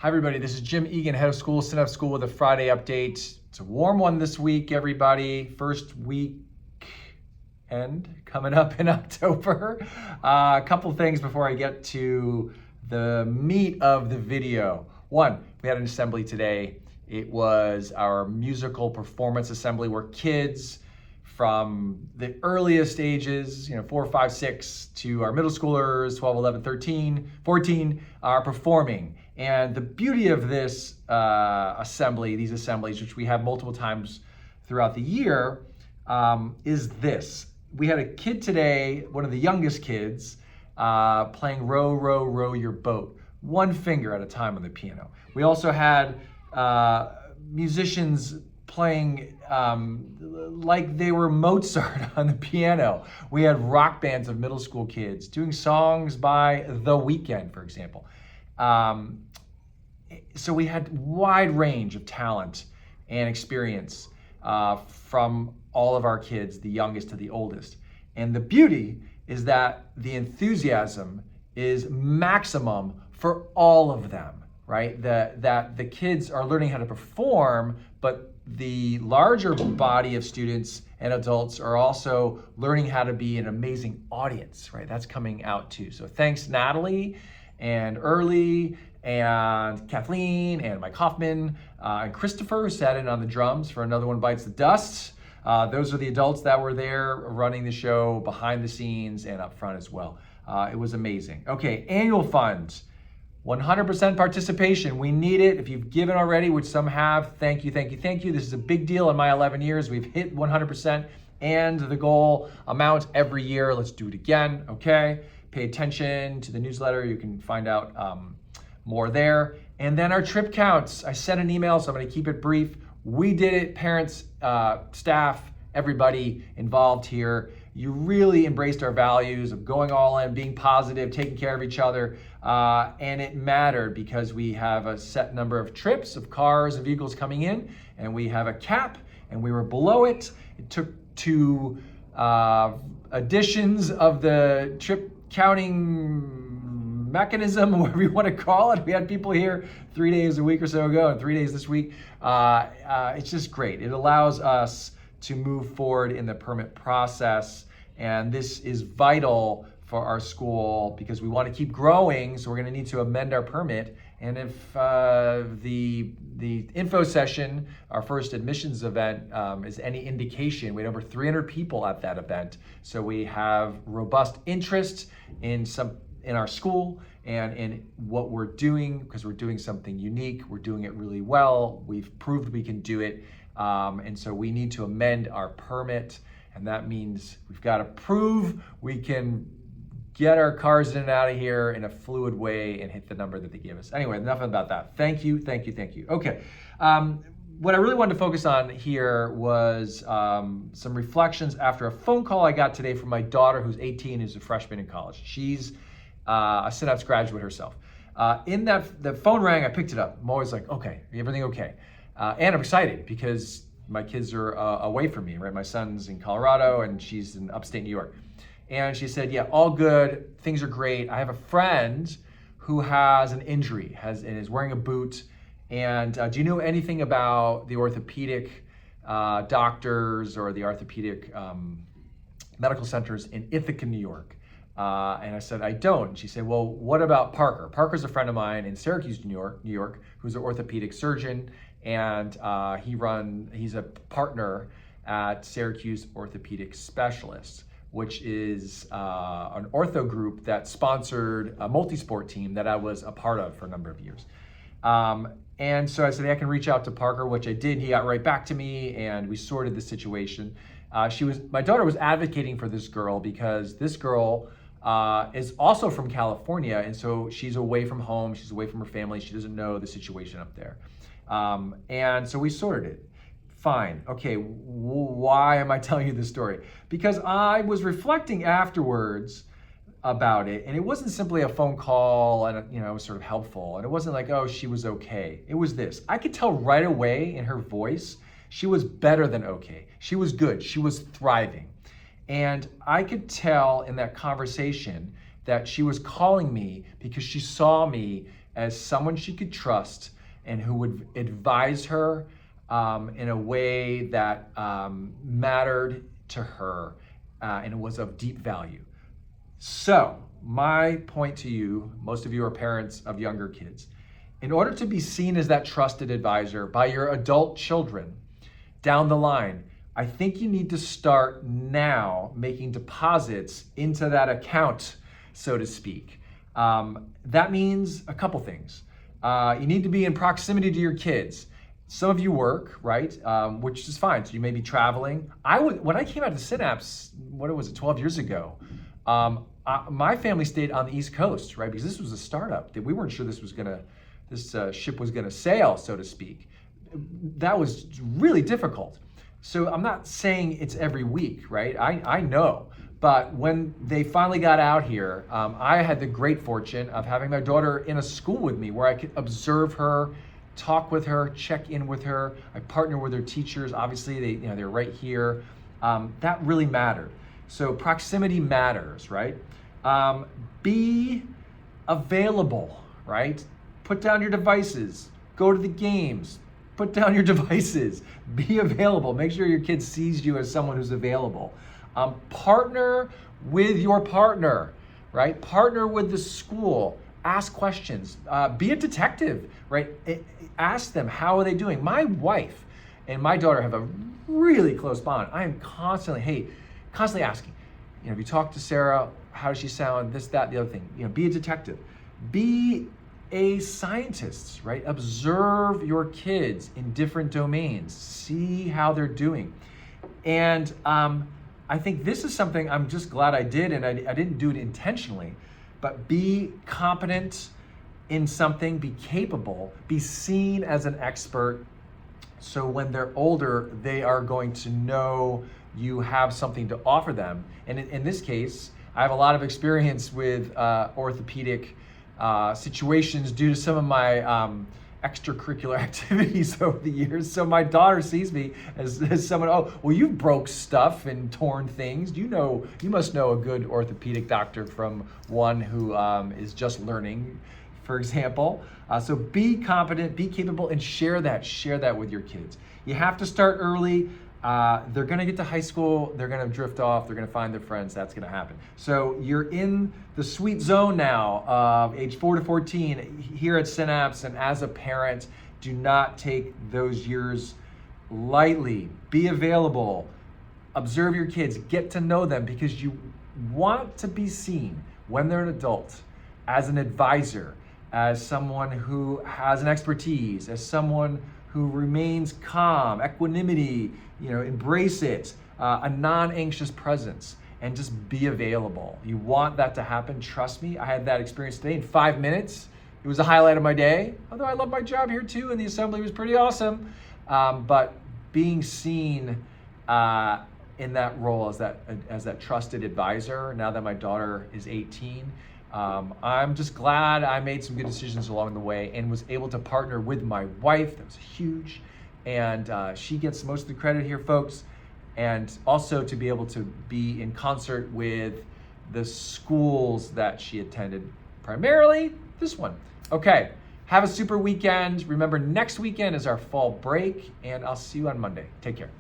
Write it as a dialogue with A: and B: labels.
A: Hi everybody, this is Jim Egan, head of school, Stand Up School with a Friday update. It's a warm one this week, everybody. First weekend coming up in October. A couple things before I get to the meat of the video. One, we had an assembly today. It was our musical performance assembly where kids from the earliest ages, 4, 5, 6, to our middle schoolers, 12, 11, 13, 14, are performing. And the beauty of this these assemblies, which we have multiple times throughout the year, is this. We had a kid today, one of the youngest kids, playing Row, Row, Row Your Boat, one finger at a time on the piano. We also had musicians playing like they were Mozart on the piano. We had rock bands of middle school kids doing songs by The Weeknd, for example. So we had wide range of talent and experience from all of our kids, the youngest to the oldest. And the beauty is that the enthusiasm is maximum for all of them, right? That the kids are learning how to perform, but the larger body of students and adults are also learning how to be an amazing audience, right? That's coming out too. So thanks Natalie and Early and Kathleen and Mike Hoffman and Christopher, who sat in on the drums for Another One Bites the Dust. Those are the adults that were there running the show behind the scenes and up front as well. It was amazing. Okay, annual funds. 100% participation. We need it. If you've given already, which some have, thank you, thank you, thank you. This is a big deal in my 11 years. We've hit 100% and the goal amount every year. Let's do it again, okay? Pay attention to the newsletter. You can find out more there. And then our trip counts. I sent an email, so I'm gonna keep it brief. We did it, parents, staff, everybody involved here. You really embraced our values of going all in, being positive, taking care of each other, and it mattered because we have a set number of trips of cars and vehicles coming in, and we have a cap, and we were below it. It took 2 additions of the trip counting mechanism, whatever you want to call it. We had people here 3 days a week or so ago and 3 days this week. It's just great. It allows us to move forward in the permit process. And this is vital for our school because we want to keep growing. So we're going to need to amend our permit. And if the info session, our first admissions event, is any indication, we had over 300 people at that event. So we have robust interest in our school and in what we're doing because we're doing something unique. We're doing it really well. We've proved we can do it. And so we need to amend our permit, and that means we've got to prove we can get our cars in and out of here in a fluid way and hit the number that they give us. Anyway, enough about that. Thank you, thank you, thank you. Okay, what I really wanted to focus on here was some reflections after a phone call I got today from my daughter, who's 18, who's a freshman in college. She's a Synapse graduate herself. The phone rang, I picked it up. I'm always like, okay, everything okay? And I'm excited because my kids are away from me, right? My son's in Colorado and she's in upstate New York. And she said, yeah, all good, things are great. I have a friend who has an injury and is wearing a boot. And do you know anything about the orthopedic doctors or the orthopedic medical centers in Ithaca, New York? And I said, I don't. And she said, well, what about Parker? Parker's a friend of mine in Syracuse, New York, who's an orthopedic surgeon. And he's a partner at Syracuse Orthopedic Specialists, which is an ortho group that sponsored a multi-sport team that I was a part of for a number of years. And so I said, hey, I can reach out to Parker, which I did. He got right back to me and we sorted the situation. My daughter was advocating for this girl because this girl is also from California. And so she's away from home. She's away from her family. She doesn't know the situation up there. And so we sorted it. Fine. Okay, why am I telling you this story? Because I was reflecting afterwards about it, and it wasn't simply a phone call and it was sort of helpful, and it wasn't like, oh, she was okay. It was this. I could tell right away in her voice, she was better than okay. She was good. She was thriving. And I could tell in that conversation that she was calling me because she saw me as someone she could trust and who would advise her in a way that mattered to her and was of deep value. So, my point to you, most of you are parents of younger kids, in order to be seen as that trusted advisor by your adult children down the line, I think you need to start now making deposits into that account, so to speak. That means a couple things. You need to be in proximity to your kids. Some of you work, right? Which is fine. So you may be traveling. When I came out to Synapse, 12 years ago, my family stayed on the East Coast, right? Because this was a startup that we weren't sure this ship was gonna sail, so to speak. That was really difficult. So I'm not saying it's every week, right? I know. But when they finally got out here, I had the great fortune of having my daughter in a school with me where I could observe her, talk with her, check in with her. I partner with her teachers. Obviously, they're right here. That really mattered. So proximity matters, right? Be available, right? Put down your devices. Go to the games. Put down your devices. Be available. Make sure your kid sees you as someone who's available. Partner with your partner, right? Partner with the school. Ask questions. Be a detective, right? Ask them, how are they doing? My wife and my daughter have a really close bond. I am constantly asking, have you talked to Sarah? How does she sound? This, that, the other thing. Be a detective. Be a scientist, right? Observe your kids in different domains. See how they're doing. And I think this is something I'm just glad I did, and I didn't do it intentionally, but be competent in something, be capable, be seen as an expert, so when they're older, they are going to know you have something to offer them. And in this case, I have a lot of experience with orthopedic situations due to some of my extracurricular activities over the years. So my daughter sees me as someone, oh, well, you broke stuff and torn things. You must know a good orthopedic doctor from one who is just learning, for example. So be competent, be capable, and share that with your kids. You have to start early. They're gonna get to high school, they're gonna drift off, they're gonna find their friends, that's gonna happen. So you're in the sweet zone now of age 4 to 14 here at Synapse, and as a parent, do not take those years lightly. Be available, observe your kids, get to know them, because you want to be seen when they're an adult as an advisor, as someone who has an expertise, as someone who remains calm, equanimity, embrace it, a non-anxious presence, and just be available. You want that to happen. Trust me, I had that experience today in 5 minutes. It was a highlight of my day, although I love my job here too, and the assembly was pretty awesome. But being seen in that role as that trusted advisor, now that my daughter is 18, I'm just glad I made some good decisions along the way and was able to partner with my wife. That was huge. And she gets most of the credit here, folks. And also to be able to be in concert with the schools that she attended, primarily this one. Okay, have a super weekend. Remember, next weekend is our fall break, and I'll see you on Monday. Take care.